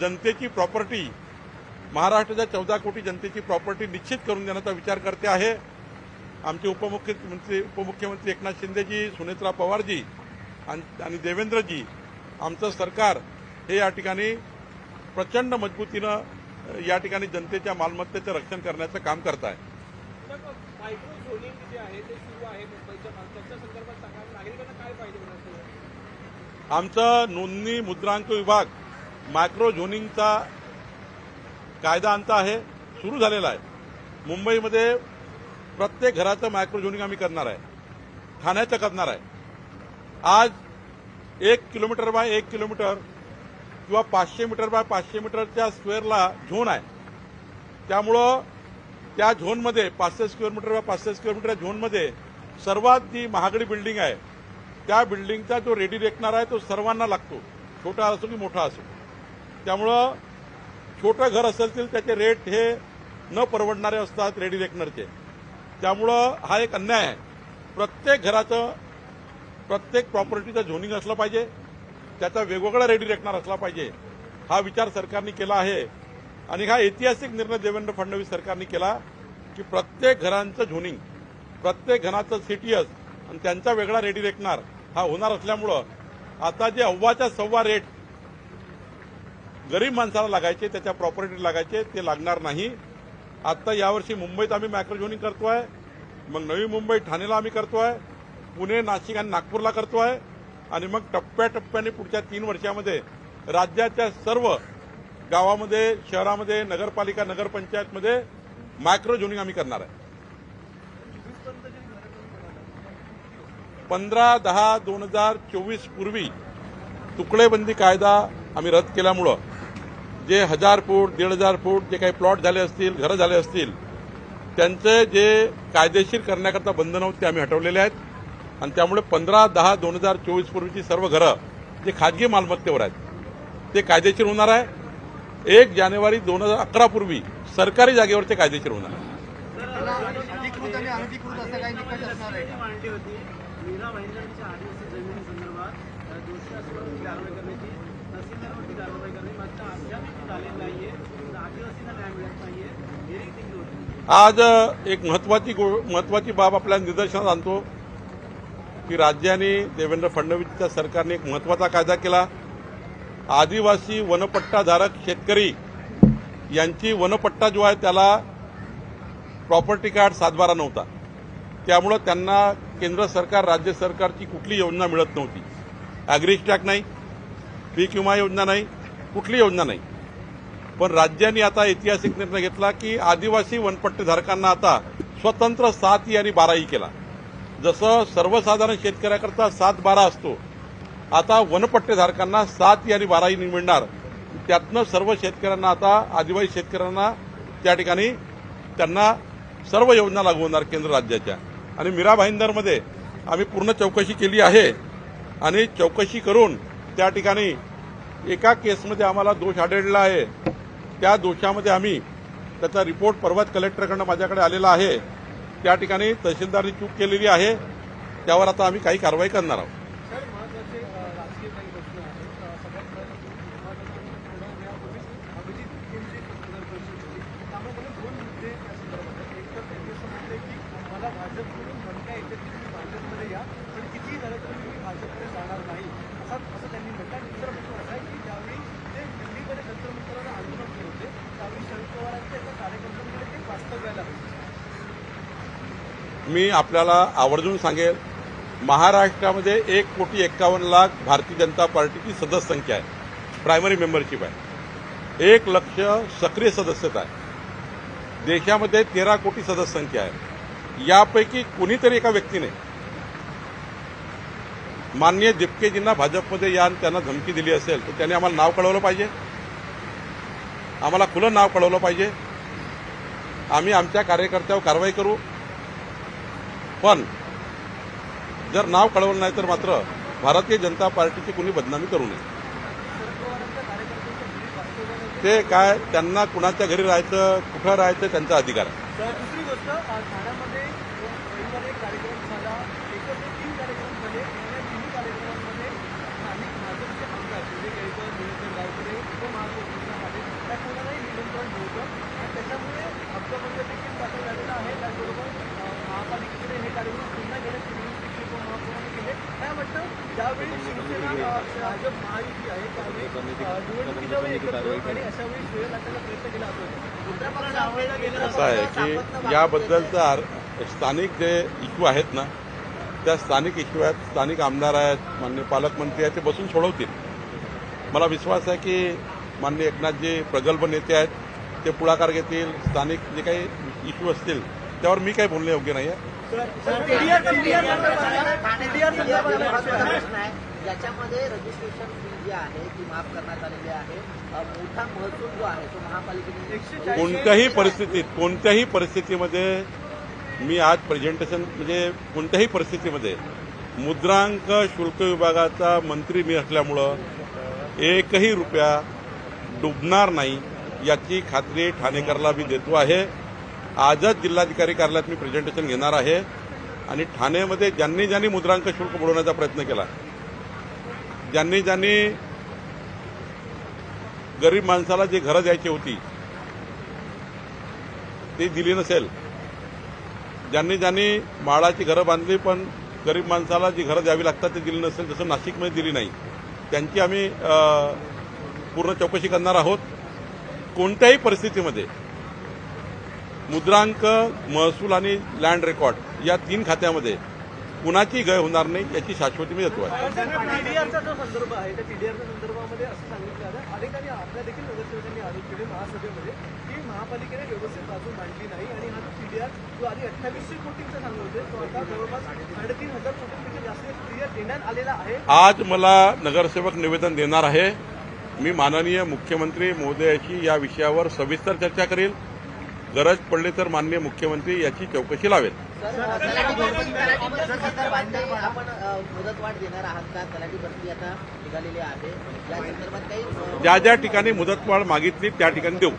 जनतेची प्रॉपर्टी, महाराष्ट्राच्या 14 कोटी जनतेची प्रॉपर्टी निश्चित करून देण्याचा विचार करते आहे। आमचे उपमुख्यमंत्री एकनाथ शिंदेजी, सुनेत्रा पवारजी आणि देवेंद्रजी, आमचं सरकार हे या ठिकाणी प्रचंड मजबूतीनं या ठिकाणी जनतेच्या मालमत्तेचं रक्षण करण्याचं काम करत आहे। मायक्रो झोनिंग जे आहे ते सुरू आहे मुंबईच्या त्याच्या संदर्भात सांगा, नागरिकांना काय फायदे होणार? आमचा नोंदणी मुद्रांक विभाग मायक्रो झोनिंगचा कायदा आणता आहे, सुरू झालेला आहे। मुंबईमध्ये प्रत्येक घराचं मायक्रो झोनिंग आम्ही करणार आहे, ठाण्याचं करणार आहे। आज 1 किलोमीटर बाय 1 किलोमीटर किंवा 500 मीटर बाय 500 मीटरच्या स्क्वेअरला झोन आहे। त्यामुळं त्या झोनमध्ये 500 square metre by 500 square metre झोनमध्ये सर्वात जी महागडी बिल्डिंग आहे त्या बिल्डिंगचा जो रेडी रेकनर आहे तो सर्वांना लागतो, छोटा असो की मोठा असो। त्यामुळं छोटं घर असेल त्याचे रेट हे न परवडणारे असतात रेडी रेकनरचे। त्यामुळं हा एक अन्याय आहे। प्रत्येक घराचं, प्रत्येक प्रॉपर्टीचं झोनिंग असलं पाहिजे, त्याचा वेगवेगळा रेडी रेकनर असला पाहिजे, हा विचार सरकारने केला आहे। आणि हा ऐतिहासिक निर्णय देवेंद्र फडणवीस सरकारने केला की प्रत्येक घरांचं झोनिंग, प्रत्येक घराचं सीटीएस आणि त्यांचा वेगळा रेडी रेकनर हा होणार असल्यामुळं आता जे अव्वाच्या सव्वा रेट गरीब माणसाला लागायचे, त्याच्या प्रॉपर्टी लागायचे, ते लागणार नाही। आता यावर्षी मुंबईत आम्ही मायक्रो झोनिंग करतोय, मग नवी मुंबई ठाणेला आम्ही करतोय, पुणे, नाशिक आणि नागपूरला करतोय, आणि मग टप्प्याटप्प्याने पुढच्या 3 वर्षामध्ये राज्याच्या सर्व गावामध्ये, शहरामध्ये, नगरपालिका, नगरपंचायतमध्ये मायक्रो झोनिंग आम्ही करणार आहे। 15/10/2024 पूर्वी तुकडेबंदी कायदा आम्ही रद्द केल्यामुळं जे 1000 फूट, 1500 फूट जे काही प्लॉट झाले असतील, घरं झाले असतील, त्यांचे जे कायदेशीर करण्याकरता बंधनं होती ते आम्ही हटवलेले आहेत। आणि त्यामुळे 15/10/2024 पूर्वीची सर्व घरं जे खाजगी मालमत्तेवर आहेत ते कायदेशीर होणार आहे। 1 जानेवारी 2011 पूर्वी सरकारी जागेवरचे कायदेशीर होणार आहे। अधिकृत आणि अनधिकृत असं काही निकष असणार आहे? मांडली होती मीरा भाईंदरच्या आदिवासी जमिनीसंदर्भात दोषी असल्यावरती कारवाई करण्याची, तहसीलदारवरती कारवाई करण्याची, मात्र अद्याप झालेली नाहीये, आदिवासींना न्याय मिळत नाहीये, हेही देखील होती। आज एक महत्वाची बाब आपल्या निदर्शनास आणतो की राज्याने, देवेंद्र फडणवीसच्या सरकारने एक महत्वाचा कायदा केला। आदिवासी वनपट्टाधारक शेतकरी यांची वनपट्टा जो आहे त्याला प्रॉपर्टी कार्ड 7/12 नव्हता, त्यामुळे त्यांना केंद्र सरकार, राज्य सरकारची कुठली योजना मिळत नव्हती। ॲग्री स्टॅक नाही, पीक विमा योजना नाही, कुठली योजना नाही। पण राज्यांनी आता ऐतिहासिक निर्णय घेतला की आदिवासी वनपट्टेधारकांना आता स्वतंत्र 7E आणि 12E केला। जसं सर्वसाधारण शेतकऱ्याकरता 7/12 असतो, आता वनपट्टेधारकांना 7E आणि 12E मिळणार। त्यातनं सर्व शेतकऱ्यांना, आता आदिवासी शेतकऱ्यांना त्या ठिकाणी त्यांना सर्व योजना लागू होणार केंद्र राज्याच्या। आणि मीरा भाईंदरमध्ये आम्ही पूर्ण चौकशी केली आहे आणि चौकशी करून त्या ठिकाणी एका केसमध्ये आम्हाला दोष आढळला आहे। त्या दोषामध्ये आम्ही त्याचा रिपोर्ट परवाच कलेक्टरकडून माझ्याकडे आलेला आहे। त्या ठिकाणी तहसीलदारनी चूक केलेली आहे, त्यावर आता आम्ही काही कारवाई करणार आहोत। मी आपल्याला आवर्जून सांगेल, महाराष्ट्रामध्ये 1,51,00,000 भारतीय जनता पार्टीची सदस्य संख्या आहे, प्रायमरी मेंबरशिप आहे, 1 लाख सक्रिय सदस्यता आहे। देशामध्ये 13 कोटी सदस्य संख्या आहे। यापैकी कुणीतरी एका व्यक्तीने माननीय दिपकेजींना भाजपमध्ये या आणि त्यांना धमकी दिली असेल तर त्यांनी आम्हाला नाव कळवलं पाहिजे, आम्हाला खुलं नाव कळवलं पाहिजे। आम्ही आमच्या कार्यकर्त्यावर कारवाई करू, पण जर नाव कळवलं नाही तर मात्र भारतीय जनता पार्टीची कुणी बदनामी करू नये। ते काय, त्यांना कुणाच्या घरी राहायचं, कुठं राहायचं त्यांचा अधिकार आहे। दुसरी गोष्ट, ठाण्यामध्ये रविवारी एक कार्यक्रम झाला, एकत्र 3 कार्यक्रम झाले, या 3 कार्यक्रमांमध्ये स्थानिक भाजपचे आमदार गावकरे, उपमहापौर होतं आणि त्याच्यामुळे अपघात देखील दाखल झालेला आहे. त्याचबरोबर महापालिकेकडे हे कार्यक्रम पुन्हा घेण्याची विनंती उपमहापौरांनी केली. काय वाटतं, ज्यावेळी शिवसेना भाजप महायुती आहे त्यावेळी निवडणुकीच्या वेळी एकत्र येऊन आणि अशा वेळी शिळे लाटायला प्रयत्न केला असतो. दुसऱ्या पक्षाला आवडला गेला असं आहे की याबद्दलचा स्थानिक जे इश्यू आहेत ना, त्या स्थानिक इश्यू आहेत, स्थानिक आमदार आहेत, माननीय पालकमंत्री आहेत, ते बसून सोडवतील. मला विश्वास आहे की माननीय एकनाथजी प्रगल्भ नेते आहेत, ते पुढाकार घेतील. स्थानिक जे काही इश्यू असतील त्यावर मी काही बोलणे योग्य नाही आहे. याच्यामध्ये रजिस्ट्रेशन फी जी आहे ती माफ करण्यात आलेली आहे. मोठा महसूल जो आहे तो महापालिकेने कोणत्याही परिस्थितीमध्ये मी आज प्रेझेंटेशन म्हणजे कोणत्याही परिस्थितीमध्ये मुद्रांक शुल्क विभागाचा मंत्री मी असल्यामुळं एकही रुपया डुबणार नाही याची खात्री ठाणेकरला मी देतो आहे. आजच जिल्हाधिकारी कार्यालयात मी प्रेझेंटेशन घेणार आहे आणि ठाण्यामध्ये ज्यांनी ज्यांनी मुद्रांक शुल्क बुडवण्याचा प्रयत्न केला, ज्यांनी ज्यांनी गरीब माणसाला जी घरं द्यायची होती ती दिली नसेल, ज्यांनी ज्यांनी माळाची घरं बांधली पण गरीब माणसाला जी घरं द्यावी लागतात ती दिली नसेल, जसं नाशिकमध्ये दिली नाही, त्यांची आम्ही पूर्ण चौकशी करणार आहोत. कोणत्याही परिस्थितीमध्ये मुद्रांक, महसूल आणि लँड रेकॉर्ड या 3 खात्यामध्ये कुणाची गय होणार नाही याची शाश्वती मी देतो आहे. टीडीआरचा जो संदर्भ आहे त्या टीडीआरच्या संदर्भामध्ये असं सांगितलं आहे, अनेकांनी आपल्या देखील नगरसेवकांनी आरोप केले महासभेमध्ये की महापालिकेने व्यवस्थित बाजू मांडली नाही आणि हा जो टीडीआर जो आधी 2800 कोटींचा सांगत होते तो आता जवळपास 3,500 कोटींपेक्षा जास्त टीडीआर देण्यात आलेला आहे. आज मला नगरसेवक निवेदन देणार आहे. मी माननीय मुख्यमंत्री महोदयाशी या विषयावर सविस्तर चर्चा करेल. गरज पडली तर माननीय मुख्यमंत्री याची चौकशी लावेल. आपण मुदतवाढ देणार आहात का? तलाठी भरती आता निघालेली आहे, या संदर्भात काही ज्या ज्या ठिकाणी मुदतवाढ मागितली त्या ठिकाणी देऊ.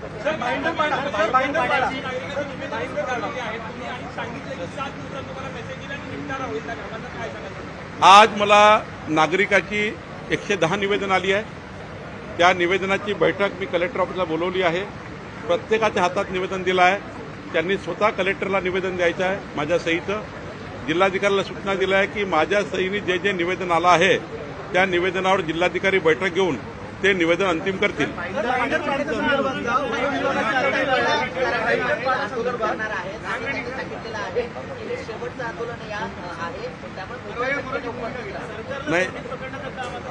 आज मला नागरिकाची 110 निवेदन आली आहे. त्या निवेदनाची बैठक मी कलेक्टर ऑफिसला बोलवली आहे. प्रत्येकाच्या हातात निवेदन दिलं आहे. त्यांनी स्वतः कलेक्टरला निवेदन द्यायचं आहे माझ्या सहीचं. जिल्हाधिकाऱ्याला सूचना दिल्या आहे की माझ्या सहीने जे जे निवेदन आलं आहे त्या निवेदनावर जिल्हाधिकारी बैठक घेऊन ते निवेदन अंतिम करतील. नाही,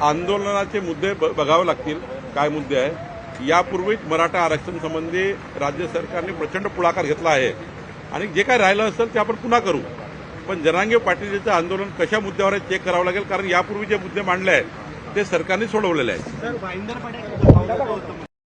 आंदोलनाचे मुद्दे बघावे लागतील, काय मुद्दे आहे. यापूर्वीच मराठा आरक्षण संबंधी राज्य सरकारने प्रचंड पुढाकार घेतला आहे आणि जे काय राहिलं असेल ते आपण पुन्हा करू. पण जरांगे पाटीलचं आंदोलन कशा मुद्द्यावर आहे चेक करावं लागेल, कारण यापूर्वी जे मुद्दे मांडले आहेत ते सरकारने सोडवलेले आहेत.